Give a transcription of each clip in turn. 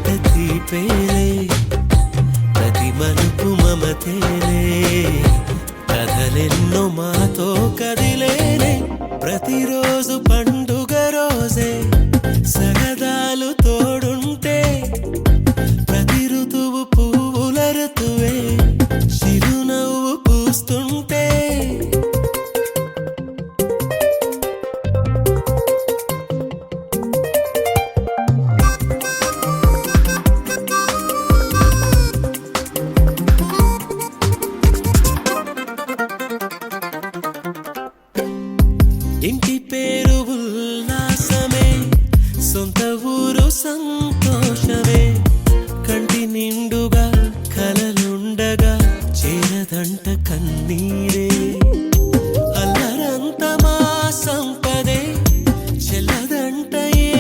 బ్రతుకంత తీపేలే ప్రతి మలుపు మమతేలే కథలెన్నో మాతో కదిలేనే ప్రతిరోజు పండుగ రోజే సగదాలు తోడుంటే ప్రతి ఋతువు పువ్వుల ఋతువే చిరునవ్వు పూస్తుంటే ఇంటి పేరు ఉల్లాసమే సొంత ఊరు సంతోషమే కంటి నిండుగా కలలుండగా చేరదంట కన్నీరే అల్లరంత మా సంపదే చెల్లదంట ఏ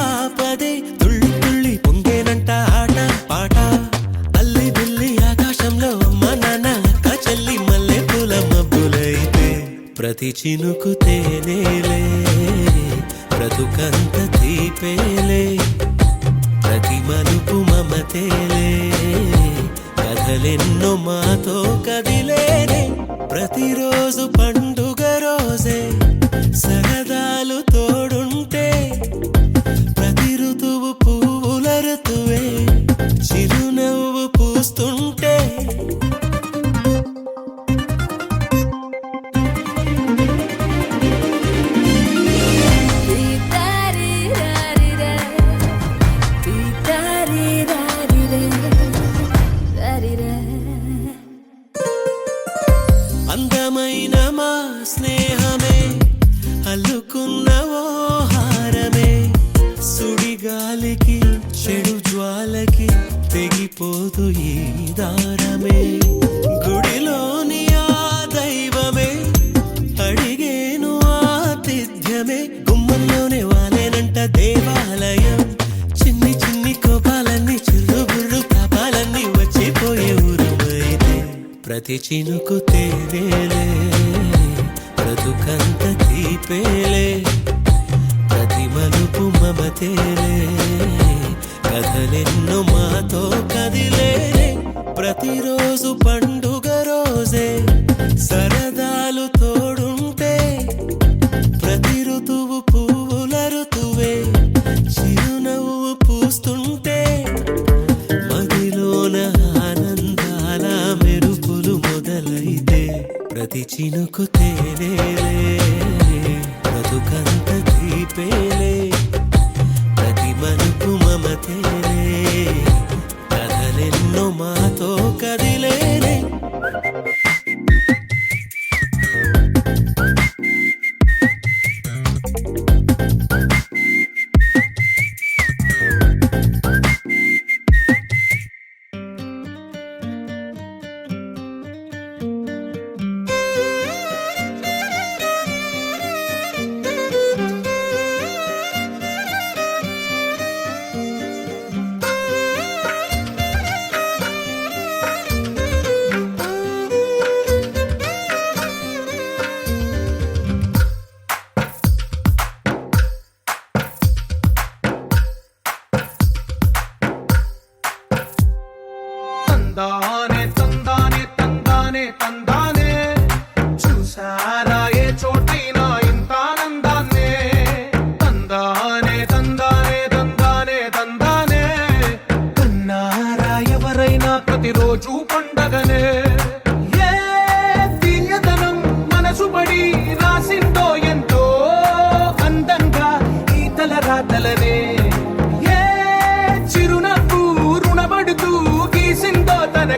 ఆపదే తుళ్ళి తుళ్ళి పొంగేనంట ఆట పాట అల్లి బిల్లి ఆకాశంలో అమ్మ నాన్న అక్క చెల్లి మల్లె పూల మబ్బులైతే ప్రతి చినుకు తేనేలే బ్రతుకంత తీపేలే ప్రతి మలుపు మమతేలే కథలెన్నో మాతో కదిలేనే ప్రతిరోజు పండుగ రోజే సరదాలు తోడుంటే ప్రతి ఋతువు పువ్వుల ఋతువే చిరునవ్వు పూస్తుంటే అందమైన మా స్నేహమే అల్లుకున్న ఓ హారమే సుడిగాలికి చెడు జ్వాలకి తెగిపోదు ఈ దారమే గుడిలోని ఆ దైవమే అడిగేను ఆతిథ్యమే గుమ్మంలోనే వాలేనంట దేవాలయం చిన్ని చిన్ని కోపాలన్నీ చిల్లు బుర్రు తాపాలన్నీ వచ్చిపోయే ఊరుమైతే ప్రతి చినుకు తేనేలే బ్రతుకంత తీపేలే ప్రతి మలుపు మమతేలే కథలెన్నో మాతో కదిలేనే ప్రతిరోజు పండుగ రోజే సరదాలు తోడుంటే ప్రతి ఋతువు పువ్వుల ఋతువే చిరునవ్వు పూస్తుంటే మదిలోన ఆనందాల మెరుపులు మొదలైతే ప్రతి చినుకు తేనేలే బ్రతుకంత తీపేలే ప్రతి మలుపు మమతేలే కథలెన్నో మాతో కదిలేనే తందానే తందానే తందానే తందానే చూసారా ఏ చోటైనా ఇంత ఆనందాన్నే తందానే తందానే తందానే తందానే కన్నారా ఎవరైనా ప్రతిరోజు పండగనే ఏ తీయదనం మనసు పడి రాసిందో ఎంతో అందంగా ఈ తలరాతలనే ఏ చిరునవ్వు రుణపడుతూ గీసిందో తన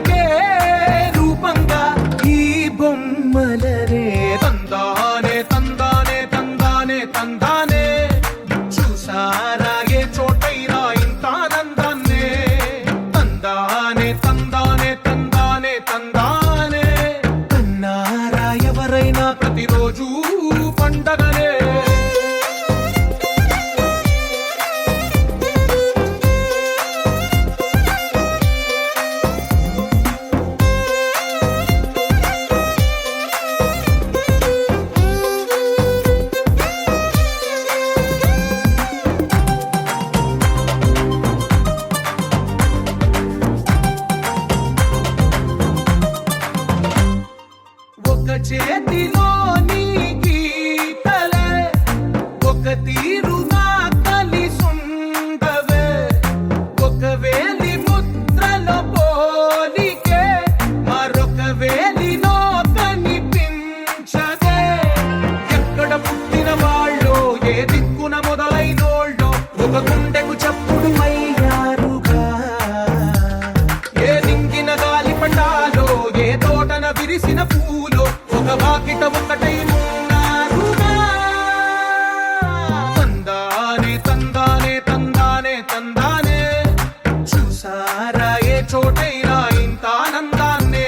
చోటైనా ఇంత ఆనందాన్నే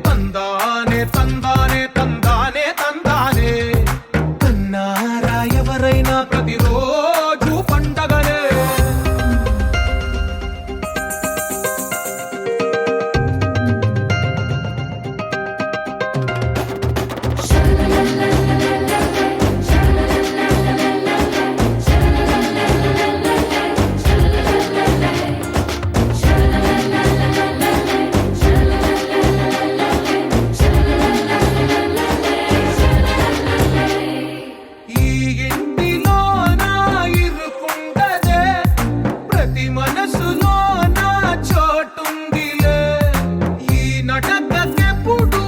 తందానే తందానే తందానే తందానే కన్నారా ఎవరైనా ప్రతిరోజు పండగనే ఈ ఇంటిలోన ఇరుకుండదే ప్రతి మనసులోన చోటుందిలే ఈ నటకెప్పుడు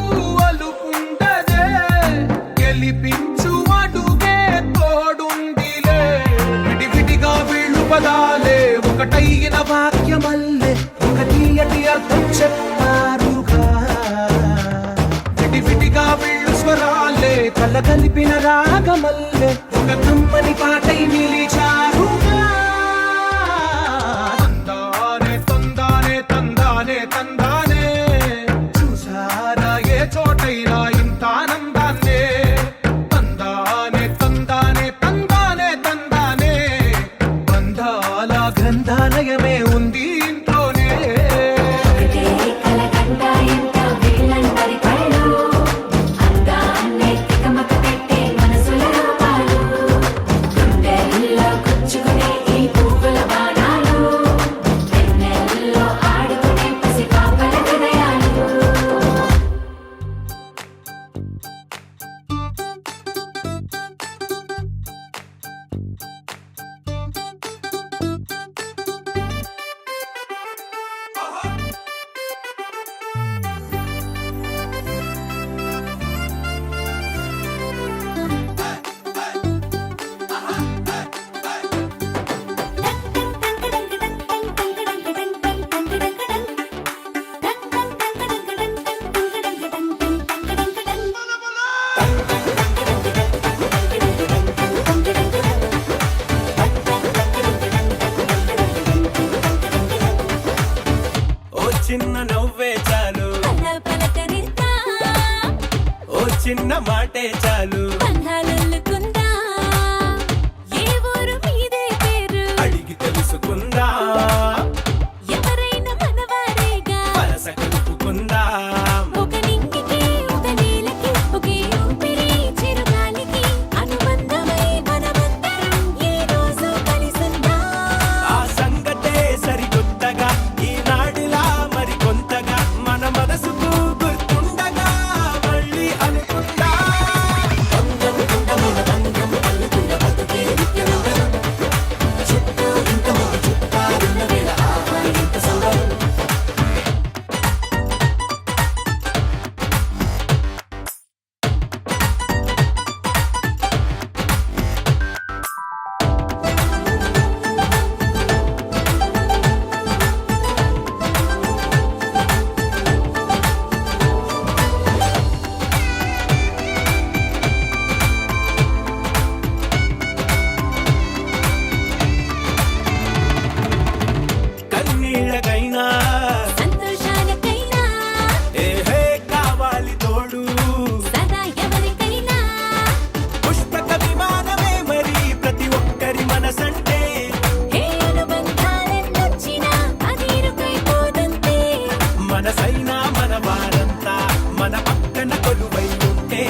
అలుకుండదే గెలిపించు అడుగే తోడుందిలే విడివిడిగా వీళ్ళు పదాలే ఒకటైన వాక్యమల్లే ఒక తీయటి అర్థం చెప్పారుగా విడివిడిగా వీళ్ళు స్వరాలే కళ్ళ కలిపిన రాగమల్లే ఒక కమ్మని పాటై నిలిచారుగా తందానే తందానే తందానే తందానే చూసారా ఏ చోటైనా ఇంత ఆనందాన్నే తందానే తందానే తందానే తందానే బంధాల గ్రంథాలయమే ఉంది ఇంట్లోనే ఒకటే కలగంట ఎంత వీళ్ళందరి కళ్ళు అందాన్నే తికమక పెట్టే మనసుల రూపాలు గుండెల్లో గుచ్చుకునే ఈ పువ్వుల బాణాలు వెన్నెల్లో ఆడుకునే పసిపాపల హృదయాలు ఓ చిన్న నవ్వే చాలు పలకరిస్తా ఓ చిన్న మాటే చాలు బంధాలల్లుకుందా ఏ ఊరు మీదే పేరు అడిగి తెలుసుకుందా ఎవరైనా మనవారేగా వరస కలుపుకుందా ఒక నింగికి ఒక నీలకి ఒకే ఊపిరి చిరుగాలికి అనుబంధమై మనమందరం ఈ రోజు కలిసుందా ఆ సంగతే సరికొత్తగా ఈనాడిలా మరి కొంతగా మన మనసుకు గుర్తుండగా మళ్ళీ అనుకుందా బంధం బంధమైన బంధం అల్లుకున్న బతుకే నిత్యనందనం చుట్టూ ఇంతమంది చుట్టాలున్న వేళ ఆహా ఎంత సంబరం కన్నీళ్ళకైనా సంతోషాలకైనా ఏహే కావాలి తోడు సదా ఎవరికైనా పుష్పక విమానమే మరి ప్రతి ఒక్కరి మనసంటే ఏ అనుబంధాలెన్నొచ్చినా అది ఇరుకైపోదంతే మనసైనా మన వారంతా మన పక్కన కొలువై ఉంటే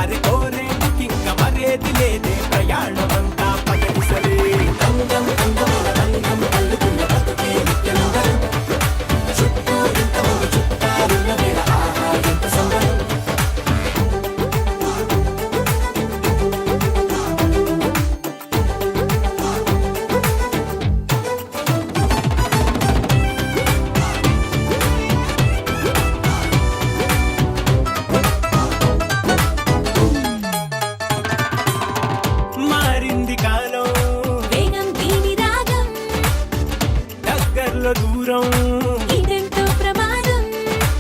అది కోరేందుకింక మరేది లేదే ప్రయాణమంతా పయనిసలే తంగం తంగముల రంగం అల్లుకున్న బతుకే నిత్యనందనం చుట్టూ ఇంతమంది చుట్టాలున్న వేళ ఆహా ఎంత సంబరం మారింది కాలం వేగం దీని రాగం దగ్గరలో దూరం ఇదెంతో ప్రమాదం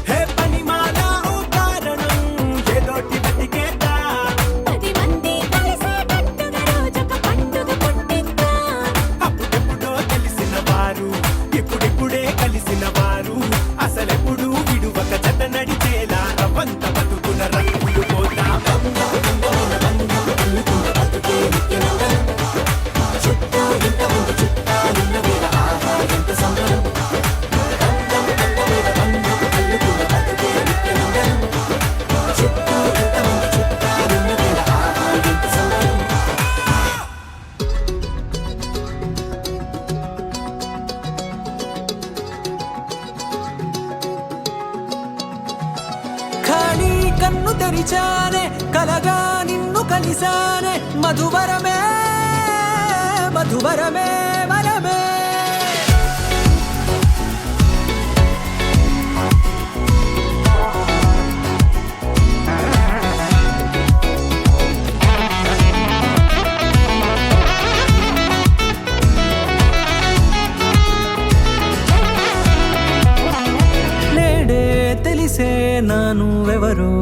హే పనిమాల ఓ కారణం ఏదోటి వెతికేద్దా 10 మంది కలిసేటట్టుగా రోజొక పండుగ పుట్టిద్దాం అప్పుడెప్పుడో తెలిసిన వారు ఇప్పుడిప్పుడే కలిసిన వారు కన్ను తెరిచానే కలగా నిన్ను కలిసానే మధువరమే మధువరమే వరమే తెలిసే నానువెవరో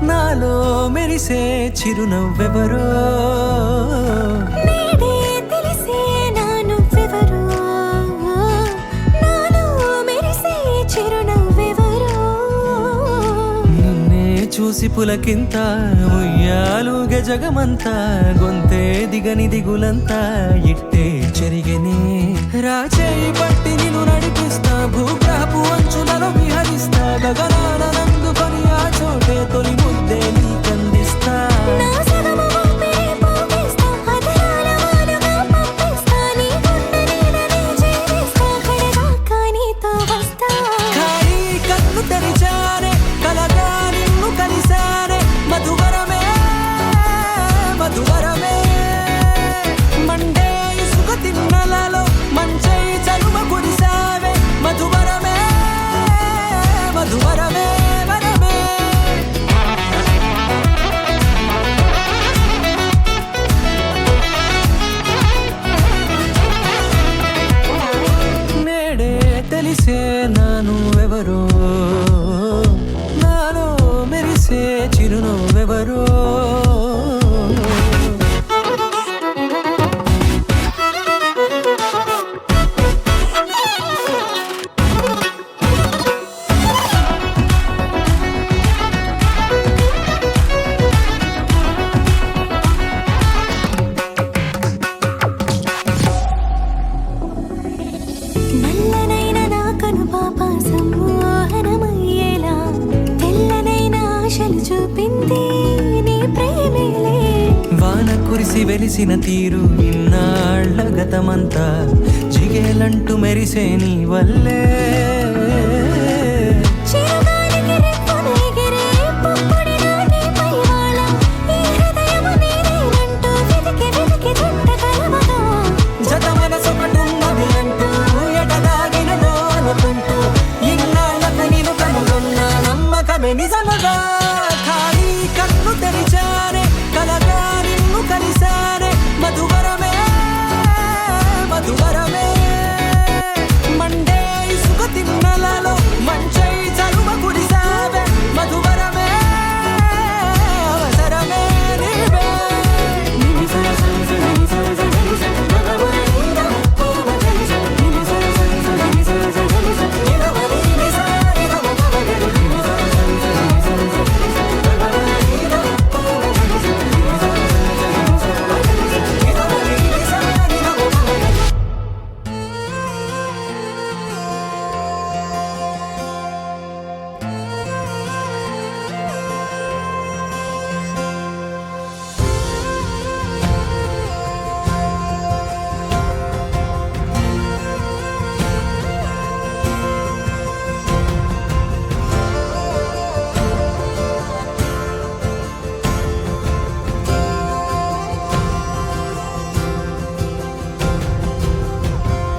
నాలో మెరిసే చిరునవ్వెవరో నేడే తెలిసే నానువెవరో నాలో మెరిసే చిరునవ్వెవరో నిన్నే చూసి పులకింత ఉయ్యాలుగే జగమంతా గొంతే దిగని దిగులంతా ఇట్టే చెరిగెనే రాచేయి పట్టి నిన్ను నడిపిస్తా భూగ్రహపు అంచులలో విహరిస్తా గగనాన నందుకొని ఆ చోటే తొలి ముద్దే నీకందిస్తా నా సగము ఊపిరి పోగిస్తా అదరాల వాలుగా పంపిస్తా నీ గుండె నీడనే చేరిస్తా కడదాకా నీతో వస్తా ఖాళీ కన్ను తెరిచానే కలగా నిన్ను కలిసానే మధువరమే మధువరమే మండే ఇసుక తిన్నలలో మంచై చలువ కురిసావే మధువరమే మధువరమే వరమే నేడే తెలిసే నానువెవరో నాలో మెరిసే చిరునవ్వెవరో నల్లనైన నా కనుపాప సమ్మోహనమయ్యేలా తెల్లనైన ఆశలు చూపింది నీ ప్రేమేలే వాన కురిసి వెలిసిన తీరు ఇన్నాళ్ల గతమంతా జిగేలంటూ మెరిసే నీ వల్లే చిరుగాలికి రెప్పలు ఎగిరే పుప్పొడిగా నీపై వాళ ఈ హృదయము నీదేనంటూ వెతికి వెతికి జంట కలవగా జత మనసొకటున్నది అంటూ ఎటదాగినదో అనుకుంటూ ఇన్నాళ్లకు నేను కనుగొన్న నమ్మకమే నిజముగా ఖాళీ కన్ను తెరిచానే కలగా నిన్ను కలిసానే మధువరమే మధువరమే మండే ఇసుక తిన్నలలో మంచై చలువ కురిసావే మధువరమే అవసరమే నీవే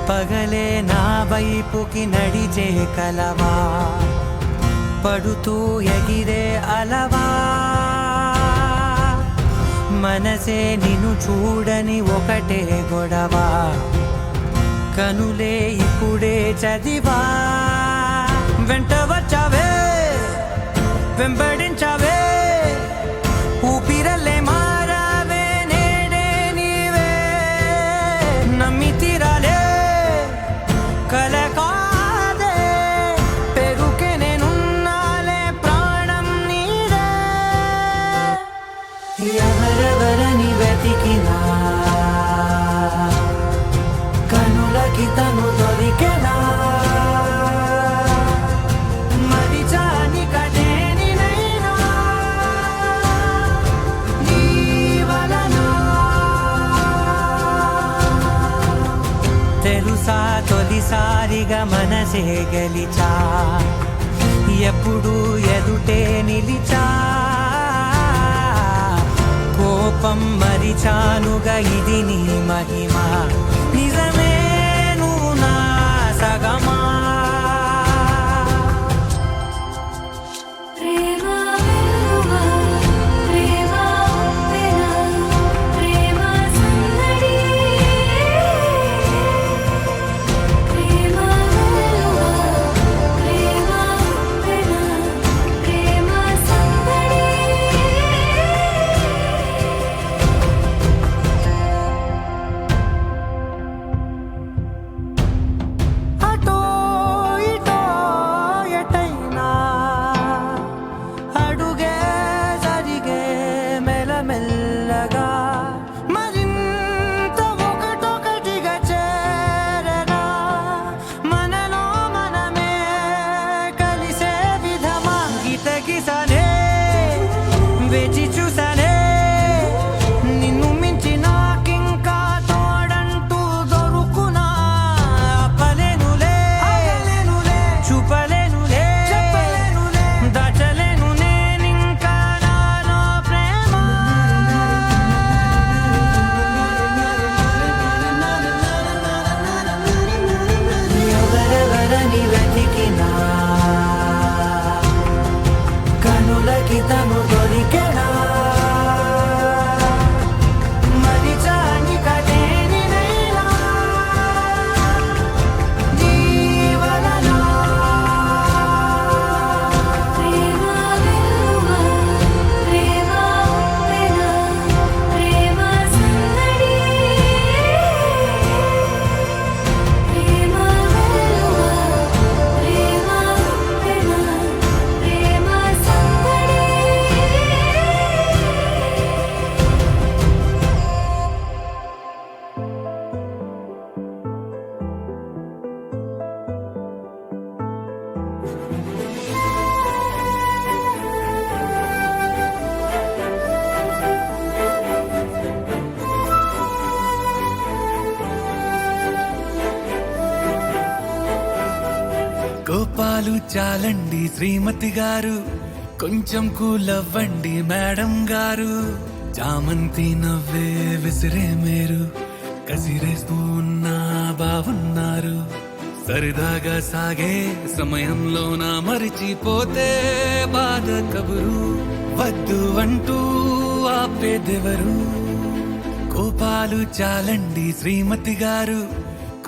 పగలే నా వైపుకి నడిచే కలవా పడుతూ ఎగిరే అలవా మనసే నిన్ను చూడని ఒకటే గొడవ కనులే ఇప్పుడే చదివా వెంట వచ్చావే వెంబడించావే ఊపిరల్లే మారావే నేడే నీవే నమ్మి తీరాలే కల కాదే పెరుకే నేనున్నాలే ప్రాణం నీదే ఎవరెవరని వెతికినా కనులకి తను దొరికెనా మరిచాని కదేనినైనా నీ వలన తెలుసా తొలిసారిగా మనసే గెలిచా ఎప్పుడు ఎదుటే నిలిచా కోపం మరిచానుగా ఇది నీ మహిమ నిజమే నువ్వు నా సగమా ప్రేమ వెలుగా ప్రేమ ఉప్పెన ప్రేమ సందడి ప్రేమ వెలుగా ప్రేమ ఉప్పెన ప్రేమ సందడి అటో ఇటో ఎటైనా అడుగే జరిగే మెల్లమెల్లగా మరింత ఒకటొకటిగా చేరనా మనలో మనమే కలిసే విధమా గితగిసనే వేచి చూసనే నిన్ను మించి నాకింకా తోడంటూ దొరుకునా ఆపలేనులే చూపలేనులే దాచలేను నేనింకా నాలో ప్రేమ ఎవరెవరని వెతికినా కనులకి తను దొరికెనా మరిచాని కదేనినైనా జీవననా ప్రేమ వెలుగా ప్రేమ ఉప్పెన ప్రేమ సందడి ప్రేమ వెలుగా ప్రేమ ఉప్పెన ప్రేమ సందడి కోపాలు చాలండి శ్రీమతి గారు కొంచెం కూలవ్వండి మేడం గారు చామంతి నవ్వే విసిరే మేరు కసిరేస్తూ ఉన్నా బాగున్నారు సరదాగా సాగే సమయంలో నా మరిచిపోతే బాధ కబురు వద్దు అంటూ ఆపేదెవరు కోపాలు చాలండి శ్రీమతి గారు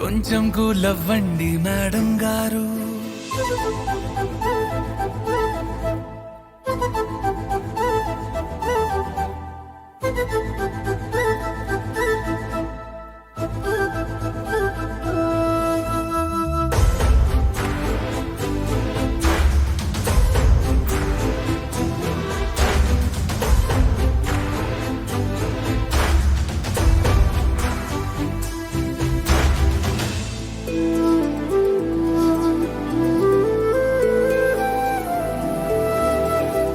కొంచెం కూలవ్వండి మేడం గారు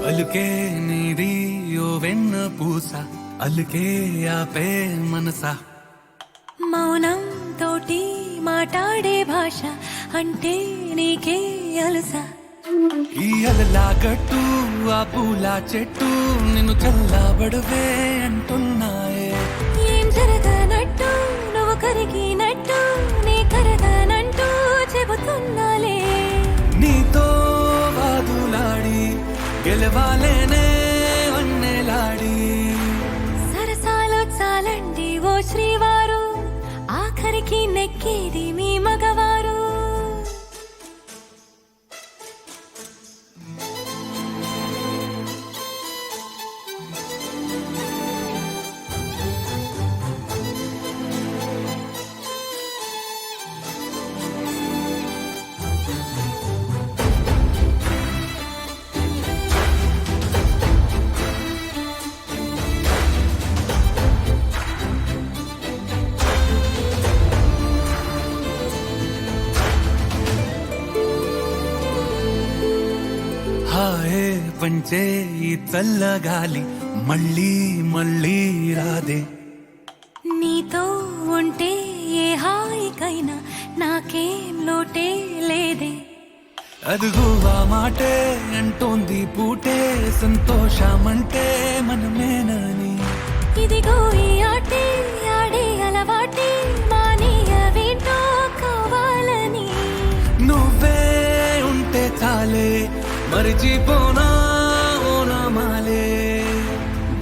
అలుకే నీది ఓ వెన్న పూస అలుకే ఆపే మనసా మౌనం తోటి మాట్లాడే భాష అంటే నీకే అలుసా ఈ అలలా గట్టు ఆ పూల చెట్టు నిన్ను చల్లబడువే అంటున్నాయే ఏం జరగనట్టు నువ్వు కరిగినట్టు నీ కరగనంటూ చెబుతున్నాలే నీతో వాదులాడి గెలవాలేనే వన్నెలాడి సరసాలు చాలండి ఓ శ్రీవారు ఆఖరికి నెక్కేది మీ మగవారు హాయే పంచే ఈ చల్లగాలి మళ్ళీ మళ్ళీ రాదే నీతో ఉంటే ఏ హాయికైనా నాకేం లోటే లేదే అదుగు ఆ మాటే అంటోంది పూటే సంతోషమంటే మనమేనని. ఇదిగో ఈ ఆటే ఆడే అలవాటే మానేయవేంటో కావాలని. నువ్వే ఉంటే చాలే మరిచిపోనా ఓనమాలే.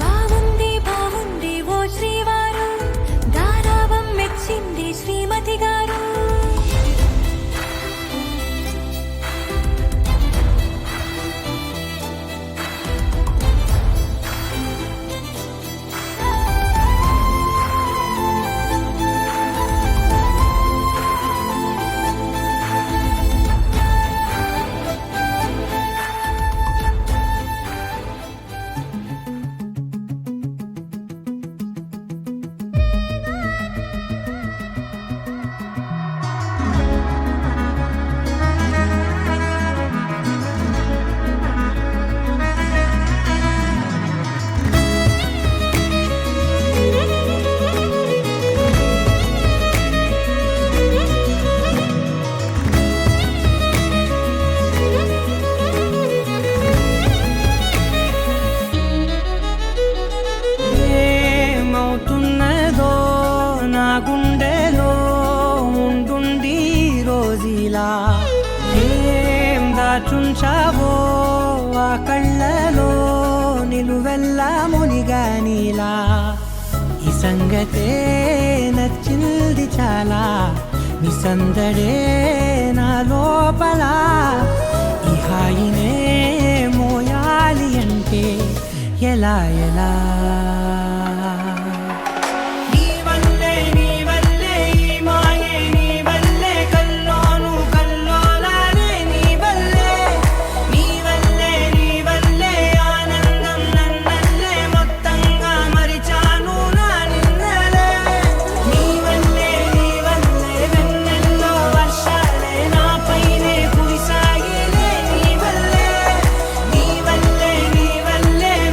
బాగుంది బాగుంది ఓ శ్రీవారు గారాబం మెచ్చింది శ్రీమతి గారు. ఏమవుతున్నదో నా గుండెలో ఉండుండి రోజులా. ఏం దాచుంచావో ఆ కళ్ళలో నిలువెల్లా మునిగానిలా. ఈ సంగతే నచ్చింది చాలా నీ సందడే నా లోపల. ఈ హాయినే మోయాలి అంటే ఎలా ఎలా. నీ వల్లే ఈ మాయే నీ వల్లే కల్లోను కల్లోలానే నీ వల్లే ఆనందం నన్నల్లే మొత్తంగా మరిచాను నా నిన్నలే. నీ వల్లే వెన్నెల్లో వర్షాలే నాపైనే కురిసాయిలే. నీ వల్లే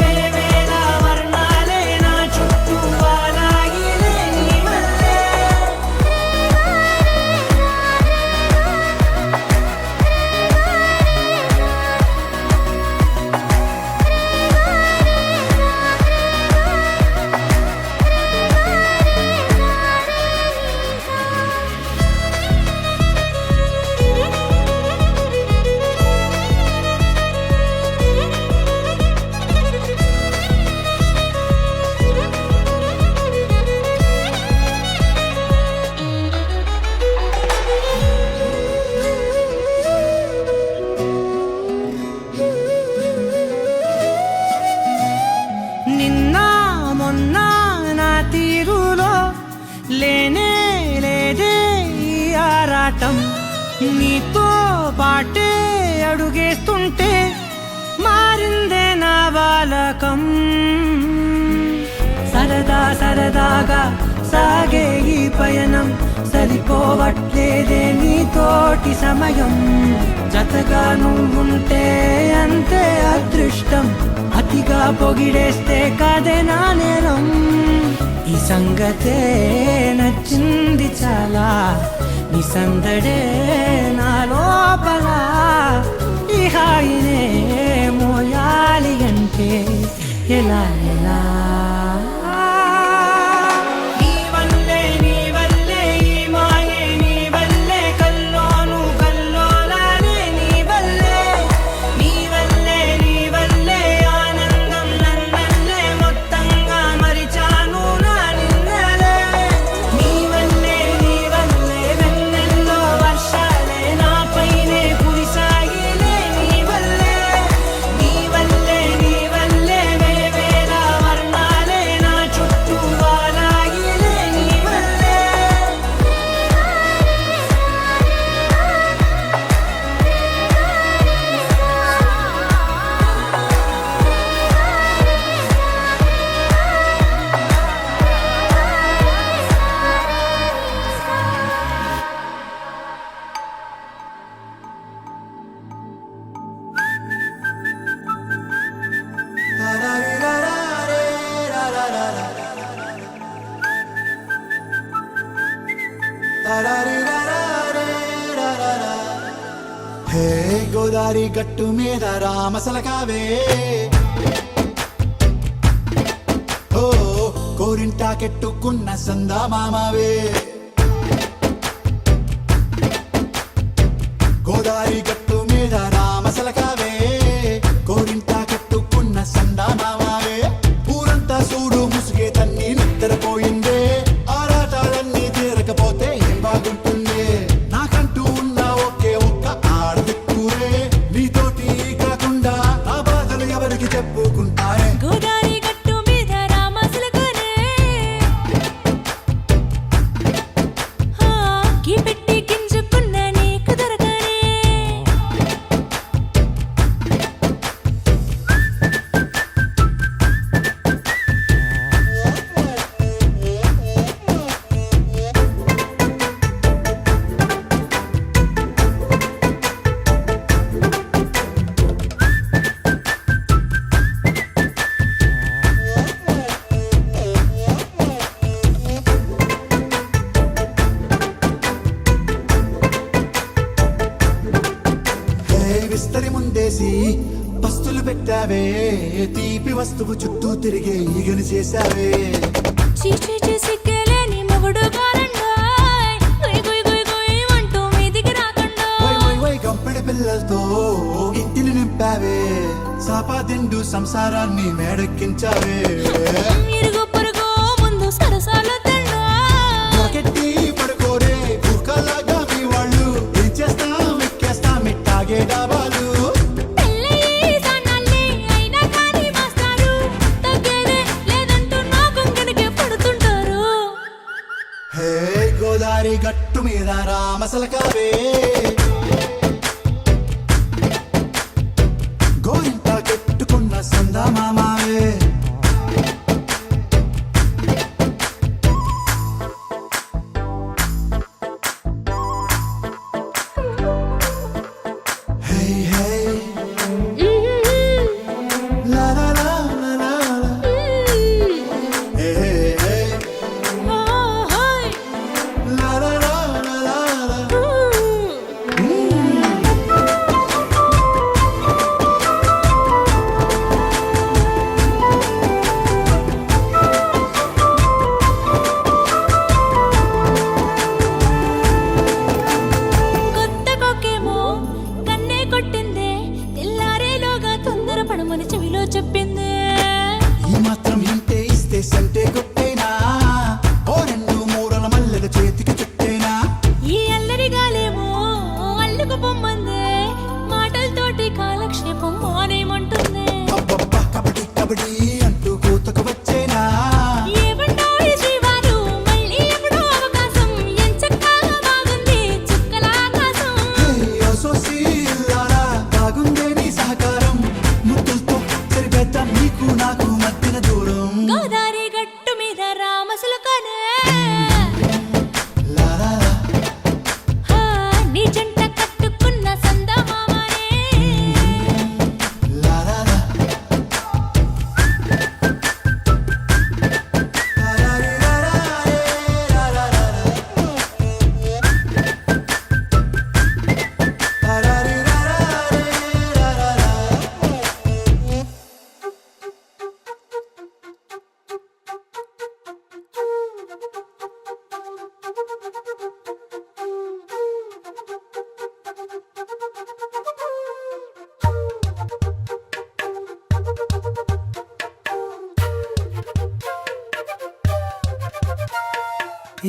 వేవేల వర్ణాలే నా చుట్టూ వాలాయిలే. నీ వల్లే నిన్న మొన్న నా తీరులో లేనే లేదే ఈ ఆరాటం. నీతో పాటే అడుగేస్తుంటే మారిందే నా బాలకం. సరదాగా సాగే ఈ పయనం సరిపోవట్లేదే నీతోటి సమయం. జతగా నువ్వుంటే అంతే అదృష్టం. అతిగా పొగిడేస్తే కాదే నా నేరం. ఈ సంగతే నచ్చింది చాలా నీ సందడే నా లోపల. ఈ హాయినే మోయాలి అంటే ఎలా ఎలా. నీ వల్లే ఈ మాయే నీ వల్లే కల్లోను కల్లోలానే. నీ వల్లే ఆనందం నన్నల్లే మొత్తంగా మరిచాను నా నిన్నలే. నీ వల్లే వెన్నెల్లో వర్షాలే నాపైనే కురిసాయిలే. నీ వల్లే వేవేల వర్ణాలే హే గోదారి గట్టు మీద రామసలకావే ఓ కోరింటాకెట్టుకున్న సందా మామావే గోదారి గట్టు మీద రామసలకావే కోరింటాకెట్టుకున్న సందా మామావే ఊరంతా చూడు ముసుగే తన్ని నిద్రపోయిందే ఆరాటాలన్నీ తీరకపోతే ఏం బాగుంటుందే నాకంటూ ఉన్న ఒకే ఒక్క ఆడదిక్కురే నీతోటి కాకుండా నా బాధలు ఎవరికి చెప్పుకుంటారే గోదారి గట్టు మీద రామసలకానే కీ పెట్టి గింజుకున్న నీకు దొరకనే హే విస్తరి ముందేసి పస్తులు పెట్టావే తీపి వస్తువు చుట్టూ తిరిగే ఈగను చేశావే చీచీ చేసి కేలేని మొగుడు గారండాయ్ గుయ్ గుయ్ గుయ్ గుయ్ అంటూ మీదికి రాకుండా వై వై వై గంపెడి పిల్లలతో ఇంటిని నింపావే సాపాదిండు సంసారాన్ని మేడెక్కించావే ఇరుగు పొరుగు ముందు సరసాల తండా దొరకెట్టి పడుకోరే కుక్కలాగా మీ వాళ్ళు ఏం చేస్తాం ఎక్కేస్తాం ఇట్టాగే డాబాలు పెళ్ళయి దానాల్ని అయినా కానీ మాస్తారు తగ్గేదే లేదంటూ నా కొంగడికే పడుతుంటారు హే గోదారి గట్టు మీద రామసలకావే గోరింట కెట్టుకున్న సందా మామావే హే హే లా లా లా లా లా లా. హే హే హే లా లా లా లా లా లా. కొత్త కొక్కేమో కన్నే కొట్టిందే తెల్లారేలోగా తొందర పడమని చెవిలో చెప్పిందే ఈ మాత్రం ఇంటే ఇస్తే సంటే కొట్టేనా ఓ రెండు మూరల మల్లెల చేతికి చుట్టేనా ఈ అల్లరిగాలేమో అల్లుకు పొమ్మందే మాటలతోటి కాలక్షేపం మానేమంటుందే అబ్బబ్బా కబడ్డీ కబడ్డీ అంటూ కూతకు వచ్చేనా ఏమంటాయి జీవాలు మళ్ళీ ఎప్పుడో అవకాశం ఎంచక్కా బాగుంది చుక్కల ఆకాశం హే ఓ సోసి ఇల్లారా బాగుందే నీ సహకారం ముద్దులతో సరిపెద్దాం నీకు నాకు మధ్యన దూరం గోదారి గట్టు మీద రామసలకానే లా లా లా. నీ జంట కట్టుకున్న సందమామనే లా లా లా. లా లా లా లా లా లా లా లా. లా లా లా లా లా లా లా.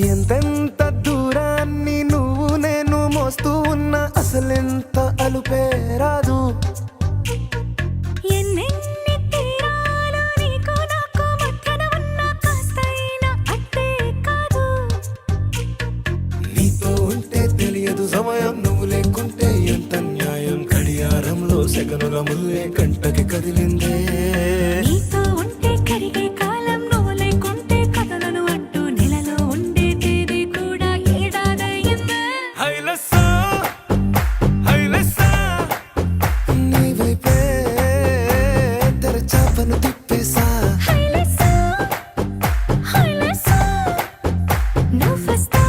ఎంతెంత దూరాన్ని నువ్వు నేను మోస్తూ ఉన్నా అసలెంత అలుపే రాదు ఎన్నెన్ని తీరాలు నీకు నాకు మధ్యన ఉన్న కాస్తైనా అట్టే కాదు నీతో ఉంటే తెలియదు సమయం నువ్వు లేకుంటే ఎంత న్యాయం గడియారంలో సెగనుల ముల్లే కంటకి కదిలిందే నీతో ఉంటే కరిగే కాలం నువ్వు లేకుంటే కథలను అంటూ నెలలో ఉండే తేదీ కూడా ఏడాదయ్యిందే హైలెస్సా హైలెస్సా నీ వైపే తెరచాపను తిప్పేసా హైలెస్సా హైలెస్సా నువ్వు వస్తావని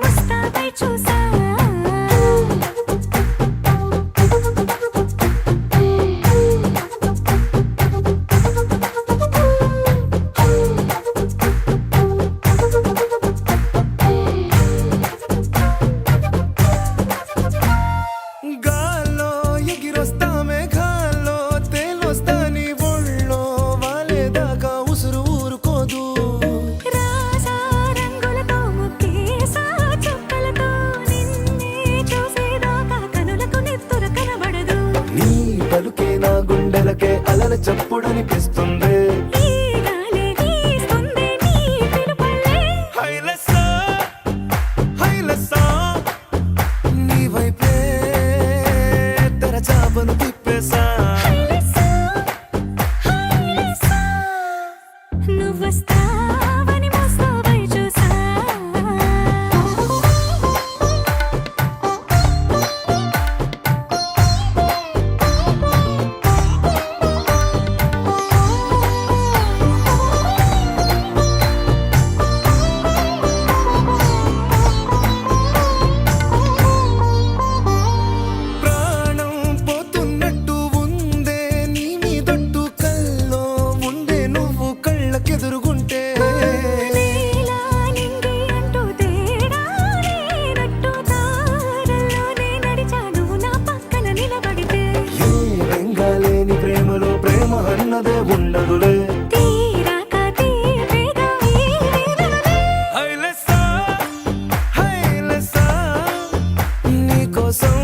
ముస్తాబై చూసా చప్పుడనిపిస్తుంది ఈ గాలి వీస్తుంది నీ పిలుపులే హైలెస్సా హైలెస్సా నీ వైపే తెరచాపను తిప్పేసా హైలెస్సా హైలెస్సా నువ్వొస్తావని మోస్తావై చూసా ప్రాణం పోతున్నట్టు ఉందే నీ మీదొట్టు కల్లో ఉండే నువ్వు కళ్ళకెదురుగుంటే నీలా నింగి అంటూ తేడా లేనట్టు దారుల్లోనే నడిచాను నా పక్కన నిలబడితే ఏ బెంగాలేని ప్రేమలో ప్రేమ అన్నదే ఉండదులే తీరాక తీపిగా ఈ వేదనలే హైలెస్సా హైలెస్సా నీకోసం